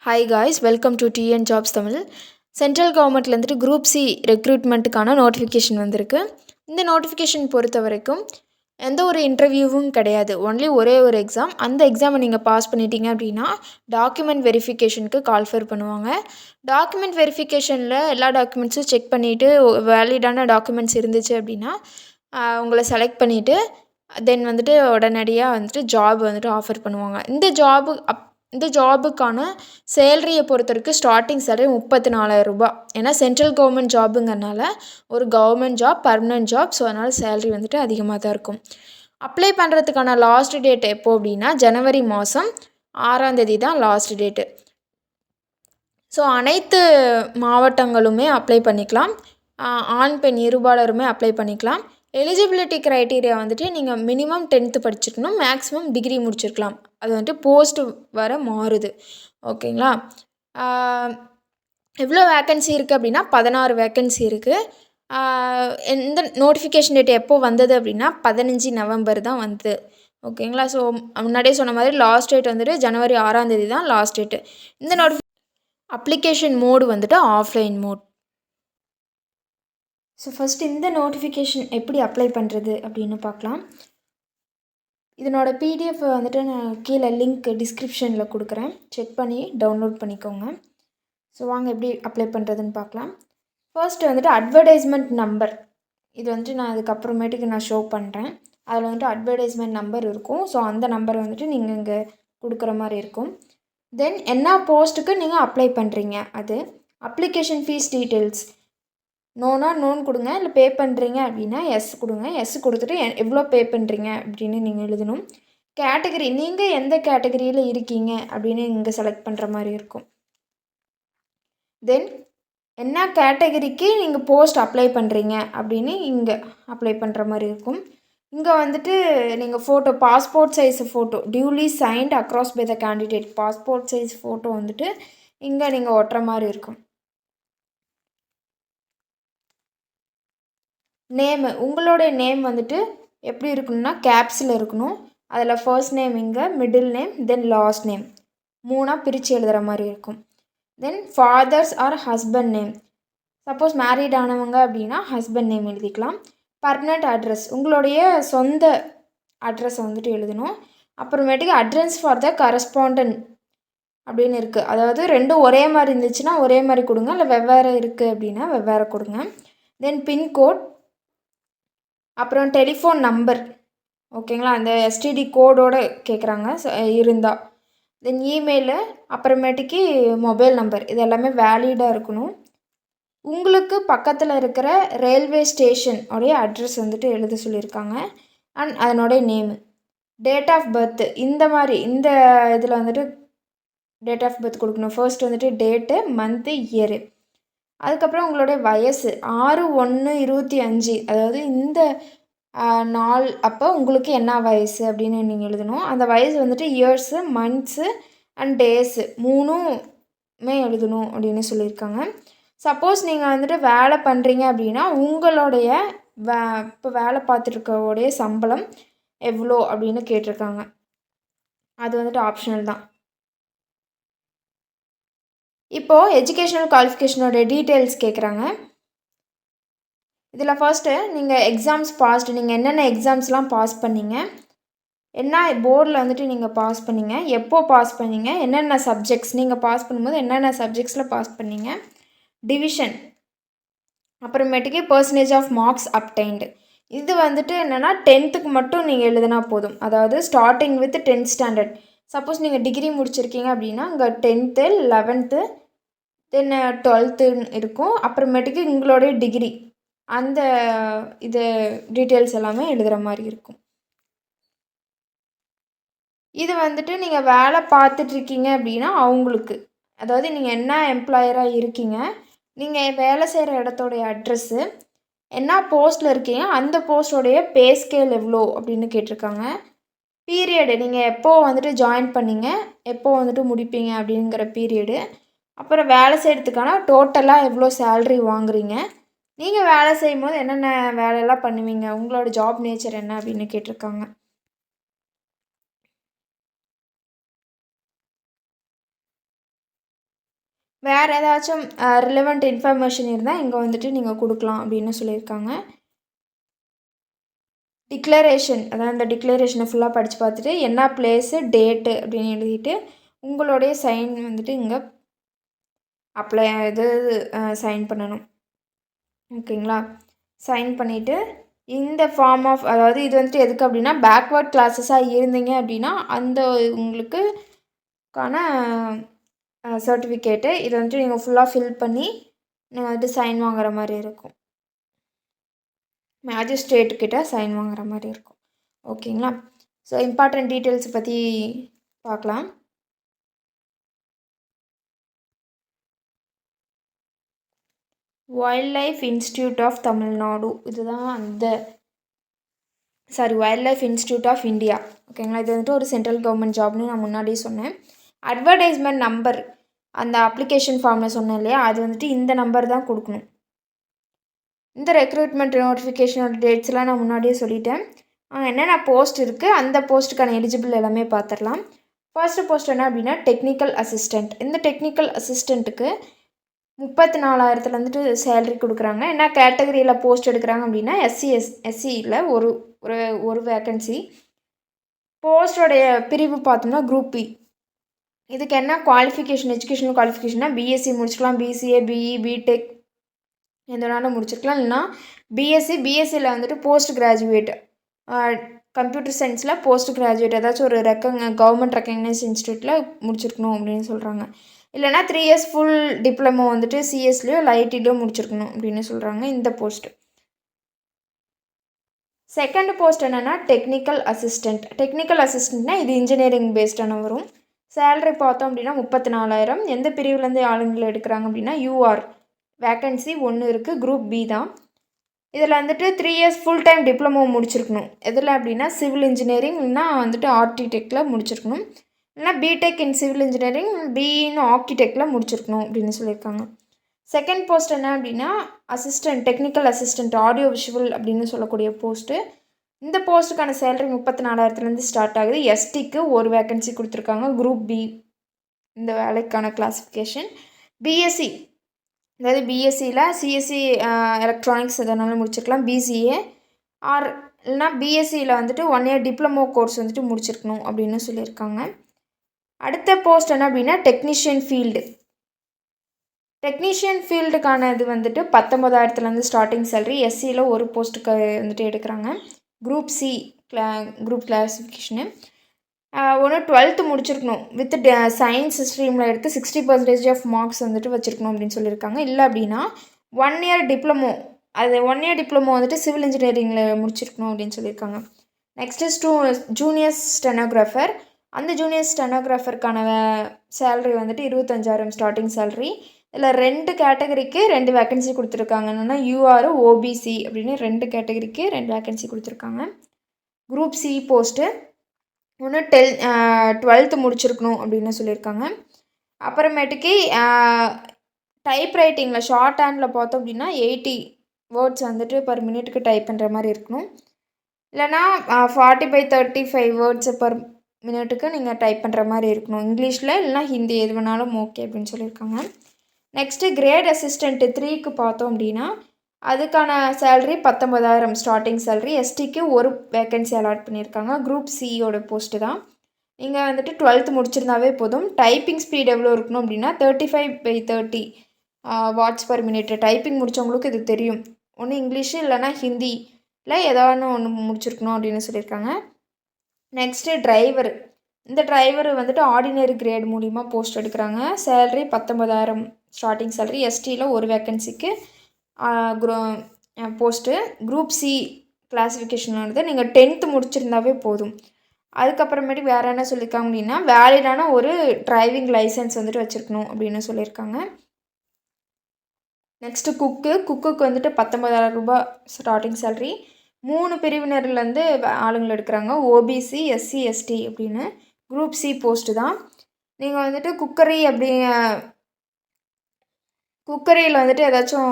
Hi guys, welcome to TN jobs Tamil. Central கவர்மெண்ட்லேருந்துட்டு group C ரெக்ரூட்மெண்ட்டுக்கான notification வந்திருக்கு. இந்த நோட்டிஃபிகேஷன் பொறுத்த வரைக்கும் எந்த ஒரு இன்டர்வியூவும் கிடையாது. ஒன்லி ஒரே ஒரு எக்ஸாம். அந்த எக்ஸாமை நீங்கள் பாஸ் பண்ணிட்டீங்க அப்படின்னா டாக்குமெண்ட் வெரிஃபிகேஷனுக்கு கால்ஃபர் பண்ணுவாங்க. டாக்குமெண்ட் வெரிஃபிகேஷனில் எல்லா டாக்குமெண்ட்ஸும் செக் பண்ணிவிட்டு வேலிடான டாக்குமெண்ட்ஸ் இருந்துச்சு அப்படின்னா உங்களை செலக்ட் பண்ணிவிட்டு தென் வந்துட்டு உடனடியாக வந்துட்டு ஜாப் வந்துட்டு ஆஃபர் பண்ணுவாங்க. இந்த ஜாபுக்கான சேலரியை பொறுத்த வரைக்கும் ஸ்டார்டிங் சேலரி 34,000 ரூபா. ஏன்னா சென்ட்ரல் கவர்மெண்ட் ஜாபுங்கிறனால ஒரு government job, permanent job. So அதனால் சேலரி வந்துட்டு அதிகமாக தான் இருக்கும். அப்ளை பண்ணுறதுக்கான லாஸ்ட் டேட் எப்போது அப்படின்னா ஜனவரி மாதம் 6ஆம் தேதி தான் லாஸ்ட் டேட்டு. ஸோ அனைத்து மாவட்டங்களுமே அப்ளை பண்ணிக்கலாம். ஆண் பெண் இருபாலருமே அப்ளை பண்ணிக்கலாம். எலிஜிபிலிட்டி க்ரைட்டீரியா வந்துட்டு நீங்கள் மினிமம் 10th படிச்சிருக்கணும், மேக்ஸிமம் டிகிரி முடிச்சிருக்கலாம். அது வந்துட்டு போஸ்ட்டு வர மாறுது. ஓகேங்களா? எவ்வளோ வேக்கன்சி இருக்குது அப்படின்னா 16 வேக்கன்சி இருக்குது. இந்த நோட்டிஃபிகேஷன் டேட் எப்போ வந்தது அப்படின்னா 15 நவம்பர் தான் வந்தது. ஓகேங்களா? ஸோ முன்னாடியே சொன்ன மாதிரி லாஸ்ட் டேட் வந்துட்டு ஜனவரி 6ஆம் தேதி தான் லாஸ்ட் டேட்டு. இந்த அப்ளிகேஷன் மோடு வந்துட்டு ஆஃப்லைன் மோட். ஸோ ஃபஸ்ட்டு இந்த நோட்டிஃபிகேஷன் எப்படி அப்ளை பண்ணுறது அப்படின்னு பார்க்கலாம். இதனோட பிடிஎஃப் வந்துட்டு நான் கீழே லிங்க் டிஸ்கிரிப்ஷனில் கொடுக்குறேன். செக் பண்ணி டவுன்லோட் பண்ணிக்கோங்க. ஸோ வாங்க எப்படி அப்ளை பண்ணுறதுன்னு பார்க்கலாம். ஃபர்ஸ்ட்டு வந்துட்டு அட்வர்டைஸ்மெண்ட் நம்பர், இது வந்துட்டு நான் அதுக்கப்புறமேட்டுக்கு நான் ஷோ பண்ணுறேன். அதில் வந்துட்டு அட்வர்டைஸ்மெண்ட் நம்பர் இருக்கும். ஸோ அந்த நம்பர் வந்துட்டு நீங்கள் இங்கே கொடுக்குற மாதிரி இருக்கும். தென் என்ன போஸ்ட்டுக்கு நீங்கள் அப்ளை பண்ணுறீங்க, அது அப்ளிகேஷன் ஃபீஸ் டீட்டெயில்ஸ் நோனா நோன் கொடுங்க, இல்லை பே பண்ணுறீங்க அப்படின்னா எஸ் கொடுங்க. எஸ் கொடுத்துட்டு எவ்வளோ பே பண்ணுறீங்க அப்படின்னு நீங்கள் எழுதணும். கேட்டகரி, நீங்கள் எந்த கேட்டகரியில் இருக்கீங்க அப்படின்னு இங்கே செலக்ட் பண்ணுற மாதிரி இருக்கும். தென் என்ன கேட்டகரிக்கு நீங்கள் போஸ்ட் அப்ளை பண்ணுறீங்க அப்படின்னு இங்கே அப்ளை பண்ணுற மாதிரி இருக்கும். இங்கே வந்துட்டு நீங்கள் photo, passport size photo duly signed across by the candidate, passport size photo வந்துட்டு இங்கே நீங்கள் ஒட்டுற மாதிரி இருக்கும். நேமு, உங்களுடைய நேம் வந்துட்டு எப்படி இருக்கணும்னா கேப்ஸில் இருக்கணும். அதில் ஃபர்ஸ்ட் நேம் இங்கே, middle name, then last name 3ஆக பிரித்து எழுதுகிற மாதிரி இருக்கும். Then father's or husband name, suppose married ஆனவங்க அப்படின்னா ஹஸ்பண்ட் நேம் எழுதிக்கலாம். பர்மனெண்ட் அட்ரஸ், உங்களுடைய சொந்த அட்ரஸை வந்துட்டு எழுதணும். அப்புறமேட்டுக்கு அட்ரஸ் ஃபார் த கரஸ்பாண்டன்ட் அப்படின்னு இருக்குது. அதாவது ரெண்டும் ஒரே மாதிரி இருந்துச்சுன்னா ஒரே மாதிரி கொடுங்க, இல்லை வெவ்வேறு இருக்குது அப்படின்னா வெவ்வேறு கொடுங்க. தென் பின்கோட், அப்புறம் டெலிஃபோன் நம்பர், ஓகேங்களா, அந்த எஸ்டிடி கோடோடு கேட்குறாங்க இருந்தால். தென் இமெயிலு, அப்புறமேட்டுக்கு மொபைல் நம்பர், இது எல்லாமே வேலிடாக இருக்கணும். உங்களுக்கு பக்கத்தில் இருக்கிற ரயில்வே ஸ்டேஷன் உடைய அட்ரஸ் வந்துட்டு எழுத சொல்லியிருக்காங்க. அண்ட் அதனுடைய நேமு, டேட் ஆஃப் பர்த்து, இந்த மாதிரி இந்த இதில் வந்துட்டு டேட் ஆஃப் பர்த் கொடுக்கணும். ஃபர்ஸ்ட் வந்துட்டு டேட்டு, மந்த்து, இயரு. அதுக்கப்புறம் உங்களுடைய வயசு 6/1/25, அதாவது இந்த நாள் அப்போ உங்களுக்கு என்ன வயசு அப்படின்னு நீங்கள் எழுதணும். அந்த வயசு வந்துட்டு இயர்ஸு, மந்த்ஸு அண்ட் டேஸு 3மே எழுதணும் அப்படின்னு சொல்லியிருக்காங்க. சப்போஸ் நீங்கள் வந்துட்டு வேலை பண்ணுறீங்க அப்படின்னா உங்களுடைய இப்போ வேலை பார்த்துருக்கோடைய சம்பளம் எவ்வளோ அப்படின்னு கேட்டிருக்காங்க. அது வந்துட்டு ஆப்ஷனல் தான். இப்போது எஜுகேஷ்னல் குவாலிஃபிகேஷனோட டீட்டெயில்ஸ் கேட்குறாங்க. இதில் ஃபர்ஸ்ட்டு நீங்கள் எக்ஸாம்ஸ் பாஸ்டு, நீங்கள் என்னென்ன எக்ஸாம்ஸ்லாம் பாஸ் பண்ணீங்க, என்ன போர்டில் வந்துட்டு நீங்கள் பாஸ் பண்ணீங்க, எப்போ பாஸ் பண்ணீங்க, என்னென்ன சப்ஜெக்ட்ஸ் நீங்கள் பாஸ் பண்ணும்போது என்னென்ன சப்ஜெக்ட்ஸில் பாஸ் பண்ணீங்க, டிவிஷன், அப்புறமேட்டுக்கு பர்சன்டேஜ் ஆஃப் மார்க்ஸ் அப்டைன்டு. இது வந்துட்டு என்னென்னா 10th மட்டும் நீங்கள் எழுதினா போதும். அதாவது starting with 10th standard. Suppose நீங்கள் டிகிரி முடிச்சிருக்கீங்க அப்படின்னா இங்கே 10th, 11th, தென் 12th இருக்கும். அப்புறமேட்டுக்கு உங்களுடைய டிகிரி, அந்த இது டீட்டெயில்ஸ் எல்லாமே எழுதுகிற மாதிரி இருக்கும். இது வந்துட்டு நீங்கள் வேலை பார்த்துட்ருக்கீங்க அப்படின்னா அவங்களுக்கு, அதாவது நீங்கள் என்ன எம்ப்ளாயராக இருக்கீங்க, நீங்கள் வேலை செய்கிற இடத்தோடைய அட்ரெஸ்ஸு, என்ன போஸ்ட்டில் இருக்கீங்க, அந்த போஸ்டோடைய பே ஸ்கேல் எவ்வளோ அப்படின்னு கேட்டிருக்காங்க. பீரியடு, நீங்கள் எப்போ வந்துட்டு ஜாயின் பண்ணீங்க, எப்போ வந்துட்டு முடிப்பீங்க அப்படிங்கிற பீரியடு. அப்புறம் வேலை செய்கிறதுக்கான டோட்டலாக எவ்வளோ சேல்ரி வாங்குறீங்க, நீங்கள் வேலை செய்யும்போது என்னென்ன வேலையெல்லாம் பண்ணுவீங்க, உங்களோட ஜாப் நேச்சர் என்ன அப்படின்னு கேட்டிருக்காங்க. வேறு ஏதாச்சும் ரிலவெண்ட் இன்ஃபர்மேஷன் இருந்தால் இங்கே வந்துட்டு நீங்கள் கொடுக்கலாம் அப்படின்னு சொல்லியிருக்காங்க. டிக்ளரேஷன், அதாவது அந்த டிக்ளரேஷனை ஃபுல்லாக படித்து பார்த்துட்டு என்ன பிளேஸு டேட்டு அப்படின்னு எழுதிட்டு உங்களுடைய சைன் வந்துட்டு இங்கே அப்ளை சைன் பண்ணணும். ஓகேங்களா? சைன் பண்ணிவிட்டு இந்த ஃபார்ம் ஆஃப், அதாவது இது வந்துட்டு எதுக்கு அப்படின்னா பேக்வேர்ட் கிளாஸஸாக இருந்தீங்க அப்படின்னா அந்த உங்களுக்குக்கான சர்டிஃபிகேட்டு இதை வந்துட்டு நீங்கள் ஃபுல்லாக ஃபில் பண்ணி நீங்கள் வந்துட்டு சைன் வாங்குற மாதிரி இருக்கும். மேஜிஸ்ட்ரேட்டுக்கிட்ட சைன் வாங்குற மாதிரி இருக்கும். ஓகேங்களா? ஸோ இம்பார்ட்டன்ட் டீட்டெயில்ஸ் பற்றி பார்க்கலாம். Wildlife institute of Tamil Nadu, இதுதான் அந்த wildlife institute of India. ஓகேங்களா? இது வந்துட்டு ஒரு சென்ட்ரல் கவர்மெண்ட் ஜாப்னு நான் முன்னாடியே சொன்னேன். அட்வர்டைஸ்மெண்ட் நம்பர், அந்த அப்ளிகேஷன் ஃபார்மில் சொன்னேன் இல்லையா, அது வந்துட்டு இந்த நம்பர் தான் கொடுக்கணும். இந்த ரெக்ரூட்மெண்ட் நோட்டிஃபிகேஷனோட டேட்ஸ்லாம் நான் முன்னாடியே சொல்லிட்டேன். என்னென்ன போஸ்ட் இருக்குது, அந்த போஸ்ட்டுக்கான எலிஜிபிள் எல்லாமே பார்த்துடலாம். ஃபர்ஸ்ட்டு போஸ்ட் என்ன அப்படின்னா டெக்னிக்கல் அசிஸ்டண்ட். இந்த டெக்னிக்கல் அசிஸ்டண்ட்டுக்கு 34,000 வந்துட்டு சேலரி கொடுக்குறாங்க. என்ன கேட்டகரியில் போஸ்ட் எடுக்கிறாங்க அப்படின்னா எஸ்சியில் ஒரு வேக்கன்சி. போஸ்டோடைய பிரிவு பார்த்தோம்னா குரூப் பி. இதுக்கு என்ன குவாலிஃபிகேஷன், எஜுகேஷனல் குவாலிஃபிகேஷன்னா பிஎஸ்சி முடிச்சுக்கலாம், பிசிஏ, பிஇ, பிடெக் எந்த வேணாலும் முடிச்சிருக்கலாம். இல்லைனா பிஎஸ்சியில் வந்துட்டு போஸ்ட் கிராஜுவேட், கம்ப்யூட்டர் சயின்ஸில் போஸ்ட் கிராஜுவேட் ஏதாச்சும் ஒரு கவர்மெண்ட் ரெக்கக்னைஸ் இன்ஸ்டியூட்டில் முடிச்சிருக்கணும் அப்படின்னு சொல்கிறாங்க. இல்லைனா 3 இயர்ஸ் ஃபுல் டிப்ளமோ வந்துட்டு சிஎஸ்லேயோ இல்லை ஐடிலையோ முடிச்சிருக்கணும் அப்படின்னு சொல்கிறாங்க இந்த போஸ்ட்டு. செகண்ட் போஸ்ட் என்னென்னா டெக்னிக்கல் அசிஸ்டண்ட். டெக்னிக்கல் அசிஸ்டண்ட்னா இது இன்ஜினியரிங் பேஸ்டான வரும். சேலரி பார்த்தோம் அப்படின்னா 34,000. எந்த பிரிவுலேருந்து ஆளுங்களை எடுக்கிறாங்க அப்படின்னா யூஆர் வேக்கன்சி 1 இருக்குது, குரூப் பி தான். இதில் வந்துட்டு 3 இயர்ஸ் ஃபுல் டைம் டிப்ளமோ முடிச்சிருக்கணும். எதில் அப்படின்னா சிவில் இன்ஜினியரிங் இல்லைனா வந்துட்டு ஆர்கிடெக்டில் முடிச்சிருக்கணும். இல்லைனா பிடெக் இன் சிவில் இன்ஜினியரிங், பிஇன்னு ஆர்கிடெக்டில் முடிச்சிருக்கணும் அப்படின்னு சொல்லியிருக்காங்க. செகண்ட் போஸ்ட் என்ன அப்படின்னா assistant, technical assistant audio visual அப்படின்னு சொல்லக்கூடிய போஸ்ட்டு. இந்த போஸ்ட்டுக்கான சேலரி 34,000 ஸ்டார்ட் ஆகுது. எஸ்டிக்கு ஒரு வேக்கன்சி கொடுத்துருக்காங்க, குரூப் பி இந்த வேலைக்கான கிளாஸிஃபிகேஷன். பிஎஸ்சி, அதாவது பிஎஸ்சியில் சிஎஸ்சி எலக்ட்ரானிக்ஸ் எதனாலும் முடிச்சிருக்கலாம், பிசிஏ ஆர் இல்லைனா பிஎஸ்சியில் வந்துட்டு 1 இயர் டிப்ளமோ கோர்ஸ் வந்துட்டு முடிச்சிருக்கணும் அப்படின்னு சொல்லியிருக்காங்க. அடுத்த போஸ்ட் என்ன அப்படின்னா டெக்னீஷியன் ஃபீல்டு. டெக்னீஷியன் ஃபீல்டுக்கான இது வந்துட்டு 19,000 ஸ்டார்டிங் சேலரி. எஸ்சியில் ஒரு போஸ்ட்டுக்கு வந்துட்டு எடுக்கிறாங்க, குரூப் சி குரூப் கிளாஸிஃபிகேஷனு. 12th முடிச்சிருக்கணும் வித் சயின்ஸ் ஸ்ட்ரீமில் எடுத்து 60% ஆஃப் மார்க்ஸ் வந்துட்டு வச்சுருக்கணும் அப்படின்னு சொல்லியிருக்காங்க. இல்லை அப்படின்னா 1 இயர் டிப்ளமோ, அது 1 இயர் டிப்ளமோ வந்துட்டு சிவில் இன்ஜினியரிங்கில் முடிச்சிருக்கணும் அப்படின்னு சொல்லியிருக்காங்க. Next junior stenographer. அந்த ஜூனியர் ஸ்டெனோகிராஃபருக்கான சேலரி வந்துட்டு 25,000 ஸ்டார்டிங் சேலரி. இதில் 2 கேட்டகரிக்கு 2 வேக்கன்சி கொடுத்துருக்காங்க. என்னென்னா யூஆர், ஓபிசி அப்படின்னு 2 கேட்டகரிக்கு 2 வேக்கன்சி கொடுத்துருக்காங்க. குரூப் சி போஸ்ட்டு ஒன்று 12th முடிச்சிருக்கணும் அப்படின்னு சொல்லியிருக்காங்க. அப்புறமேட்டுக்கு டைப் ரைட்டிங்கில் ஷார்ட் ஹேண்டில் பார்த்தோம் அப்படின்னா 80 வேர்ட்ஸ் வந்துட்டு பர் மினிட்டுக்கு டைப் பண்ணுற மாதிரி இருக்கணும். இல்லைனா 40/35 வேர்ட்ஸு பர் மினிட்டுக்கு நீங்கள் டைப் பண்ணுற மாதிரி இருக்கணும். இங்கிலீஷில் இல்லைனா ஹிந்தி எது வேணாலும் ஓகே அப்படின்னு சொல்லியிருக்காங்க. நெக்ஸ்ட்டு கிரேட் அசிஸ்டண்ட்டு 3க்கு பார்த்தோம் அப்படின்னா அதுக்கான சேலரி 19,000 ஸ்டார்டிங் சேலரி. எஸ்டிக்கு ஒரு வேக்கன்சி அலாட் பண்ணியிருக்காங்க, குரூப் சியோட போஸ்ட்டு தான். நீங்கள் வந்துட்டு 12th முடிச்சிருந்தாவே போதும். டைப்பிங் ஸ்பீட் எவ்வளோ இருக்கணும் அப்படின்னா 35/30 வாட்ஸ் பர் மினிட். டைப்பிங் முடித்தவங்களுக்கு இது தெரியும். ஒன்று இங்கிலீஷு இல்லைனா ஹிந்தியில் ஏதாவது ஒன்று முடிச்சிருக்கணும் அப்படின்னு சொல்லியிருக்காங்க. Next driver. இந்த டிரைவர் வந்துட்டு ஆர்டினரி கிரேட் மூலிமா போஸ்ட் எடுக்கிறாங்க. Salary 19,000 starting salary. எஸ்டியில் ஒரு வேக்கன்சிக்கு போஸ்ட்டு. குரூப் சி கிளாஸிஃபிகேஷனானது நீங்கள் 10th முடிச்சிருந்தாவே போதும். அதுக்கப்புறமேட்டு வேறு என்ன சொல்லியிருக்காங்க அப்படின்னா வேலிடான ஒரு டிரைவிங் லைசன்ஸ் வந்துட்டு வச்சுருக்கணும் அப்படின்னு சொல்லியிருக்காங்க. நெக்ஸ்ட்டு குக்குக்கு வந்துட்டு 19,000 ரூபாய் ஸ்டார்டிங் சேலரி. 3 பிரிவினர்லேருந்து ஆளுங்களை எடுக்கிறாங்க, ஓபிசி, எஸ்சி, எஸ்டி அப்படின்னு. குரூப் சி போஸ்ட்டு தான். நீங்கள் வந்துட்டு குக்கரியில் வந்துட்டு ஏதாச்சும்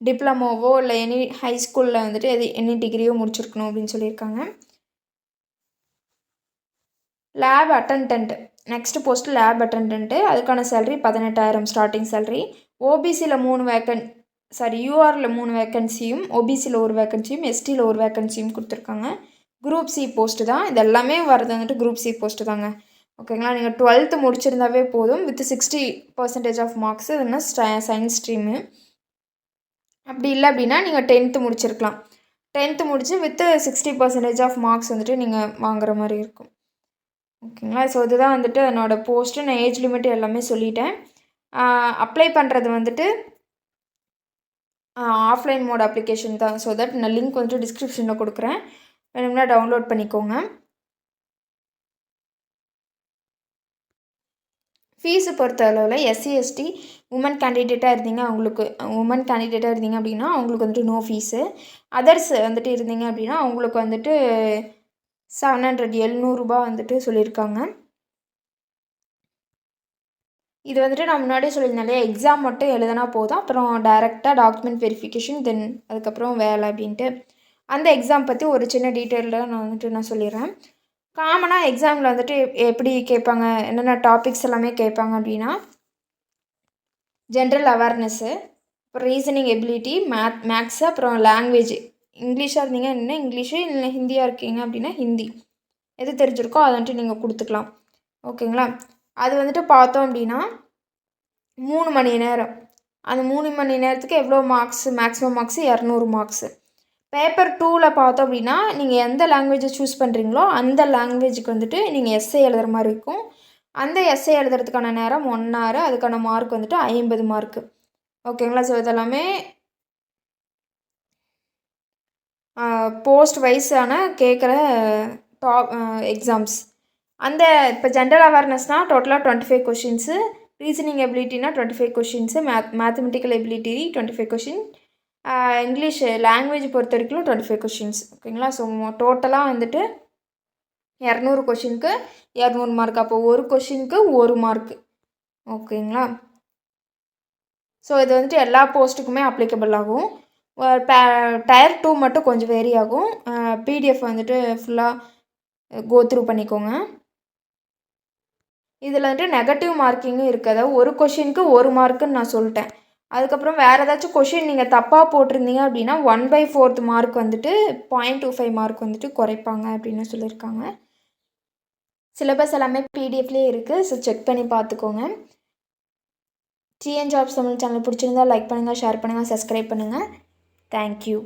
டிப்ளமோவோ இல்லை எனி ஹை ஸ்கூலில் வந்துட்டு எனி டிகிரியோ முடிச்சிருக்கணும் அப்படின்னு சொல்லியிருக்காங்க. Lab attendant next post lab attendant, அதுக்கான சேலரி 18,000 ஸ்டார்டிங் சேலரி. ஓபிசியில் 3 யூஆரில் 3 வேக்கன்சியும், ஓபிசியில் 1 வேக்கன்சியும், எஸ்டியில் 1 வேக்கன்சியும் கொடுத்துருக்காங்க. குரூப் சி போஸ்ட்டு தான் இது எல்லாமே வரது வந்துட்டு குரூப் சி போஸ்ட்டு தாங்க. ஓகேங்களா, நீங்கள் 12th முடிச்சிருந்தாவே போதும் வித் 60% ஆஃப் மார்க்ஸ். இதுனா சயின்ஸ் ஸ்ட்ரீமு. அப்படி இல்லை அப்படின்னா நீங்கள் 10th முடிச்சிருக்கலாம். 10th முடிச்சு வித் 60% ஆஃப் மார்க்ஸ் வந்துட்டு நீங்கள் வாங்குற மாதிரி இருக்கும். ஓகேங்களா, ஸோ இதுதான் வந்துட்டு என்னோடய போஸ்ட்டு. நான் ஏஜ் லிமிட் எல்லாமே சொல்லிட்டேன். அப்ளை பண்ணுறது வந்துட்டு ஆஃப்லைன் மோட் அப்ளிகேஷன் தான். ஸோ தட் நான் லிங்க் வந்துட்டு டிஸ்கிரிப்ஷனில் கொடுக்குறேன், வேணும்னா டவுன்லோட் பண்ணிக்கோங்க. ஃபீஸு பொறுத்த அளவில் எஸ்சி எஸ்டி உமன் கேண்டிடேட்டாக இருந்தீங்க அப்படின்னா அவங்களுக்கு வந்துட்டு நோ ஃபீஸு. அதர்ஸ் வந்துட்டு இருந்தீங்க அப்படின்னா அவங்களுக்கு வந்துட்டு 700 வந்துட்டு சொல்லியிருக்காங்க. இது வந்துட்டு நான் முன்னாடியே சொல்லியிருந்தேன் இல்லையா, எக்ஸாம் மட்டும் எழுதினா போதும், அப்புறம் டைரெக்டாக டாக்குமெண்ட் வெரிஃபிகேஷன், தென் அதுக்கப்புறம் வேலை அப்படின்ட்டு. அந்த எக்ஸாம் பற்றி ஒரு சின்ன டீட்டெயிலில் நான் சொல்லிடுறேன். காமனாக எக்ஸாமில் வந்துட்டு எப்படி கேட்பாங்க, என்னென்ன டாபிக்ஸ் எல்லாமே கேட்பாங்க அப்படின்னா, ஜென்ரல் அவேர்னஸ்ஸு, அப்புறம் ரீசனிங் எபிலிட்டி, மேக்ஸு, அப்புறம் லாங்குவேஜ். இங்கிலீஷாக இருந்தீங்க அப்படின்னா இங்கிலீஷு, இல்லை ஹிந்தியாக இருக்கீங்க அப்படின்னா ஹிந்தி. எது தெரிஞ்சிருக்கோ அதை வந்துட்டு நீங்கள் கொடுத்துக்கலாம். ஓகேங்களா, அது வந்துட்டு பார்த்தோம் அப்படின்னா 3 மணி நேரம். அந்த 3 மணி நேரத்துக்கு எவ்வளோ marks, maximum marks 200 marks. Paper 2ல் பார்த்தோம் அப்படின்னா நீங்கள் எந்த லாங்குவேஜை சூஸ் பண்ணுறீங்களோ அந்த லாங்குவேஜுக்கு வந்துட்டு நீங்கள் எஸ்ஏ எழுதுகிற மாதிரி இருக்கும். அந்த எஸ்ஏ எழுதுறதுக்கான நேரம் 1 hour, அதுக்கான மார்க் வந்துட்டு 50 மார்க்கு. ஓகேங்களா, ஸோ இதெல்லாமே போஸ்ட் வைஸான கேட்குற எக்ஸாம்ஸ். அந்த இப்போ ஜென்ரல் அவேர்னஸ்னால் டோட்டலாக 25 கொஷின்ஸு, ரீசனிங் எபிலிட்டினா 25 questions, mathematical ability 25 question, English language பொறுத்த வரைக்கும் 25 கொஷின்ஸ். ஓகேங்களா, ஸோ டோட்டலாக வந்துட்டு 200 கொஷினுக்கு 200 மார்க். அப்போ ஒரு கொஷினுக்கு 1 மார்க்கு. ஓகேங்களா, ஸோ இது வந்துட்டு எல்லா போஸ்ட்டுக்குமே அப்ளிகபிள் ஆகும். டயர் 2 மட்டும் கொஞ்சம் வேரி ஆகும். பிடிஎஃப் வந்துட்டு ஃபுல்லாக கோத்ரூ பண்ணிக்கோங்க. இதில் வந்துட்டு நெகட்டிவ் மார்க்கிங்கும் இருக்குது. அதாவது ஒரு கொஷினுக்கு 1 மார்க்குன்னு நான் சொல்லிட்டேன். அதுக்கப்புறம் வேறு ஏதாச்சும் கொஷின் நீங்கள் தப்பாக போட்டிருந்தீங்க அப்படின்னா 1/4 மார்க் வந்துட்டு 0.25 மார்க் வந்துட்டு குறைப்பாங்க அப்படின்னு சொல்லியிருக்காங்க. சிலபஸ் எல்லாமே பிடிஎஃப்லேயே இருக்குது, ஸோ செக் பண்ணி பார்த்துக்கோங்க. டிஎன் ஜாப்ஸ் தமிழ் சேனல் பிடிச்சிருந்தா லைக் பண்ணுங்கள், ஷேர் பண்ணுங்கள், சப்ஸ்கிரைப் பண்ணுங்கள். தேங்க்யூ.